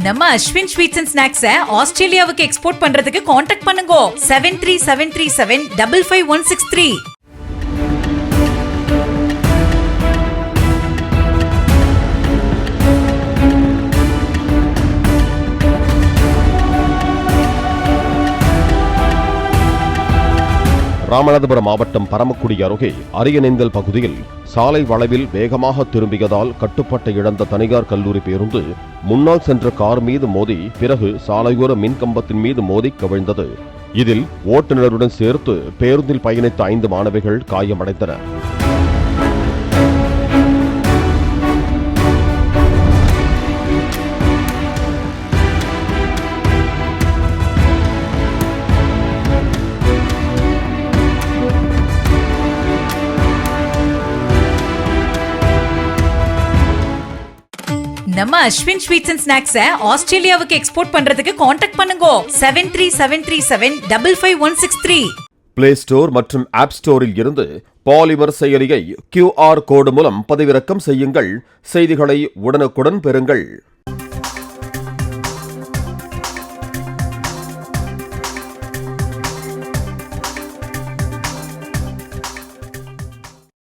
நம்ம Ashwin sweets and ஸ்நாக்ஸை ஆஸ்திரேலியாவுக்கு export பண்றதுக்கு காண்டாக்ட் பண்ணுங்க 7373755163. ராமநாதபுரம் மாவட்டம் பரமக்குடி அருகே அரியநேந்தல் பகுதியில் சாலை வளைவில் வேகமாக திரும்பியதால் கட்டுப்பாட்டை இழந்த தனியார் கல்லூரி பேருந்து முன்னால் சென்ற கார் மீது மோதி பிறகு சாலையோர மின்கம்பத்தின் மீது மோதி கவிழ்ந்தது. இதில் ஓட்டுநருடன் சேர்த்து பேருந்தில் பயணித்த 5 மாணவிகள் காயமடைந்தனர். நம்ம அஸ்வின் ஸ்வீட்ஸ் அண்ட் ஸ்நாக்ஸை ஆஸ்திரேலியாவுக்கு எக்ஸ்போர்ட் பண்றதுக்கு காண்டாக்ட் பண்ணுங்க 7373755163. பிளே ஸ்டோர் மற்றும் ஆப் ஸ்டோரில் இருந்து பாலிமர் செயலியை QR கோடு மூலம் பதிவிறக்கம் செய்யுங்கள். செய்திகளை உடனுக்குடன் பெறுங்கள்.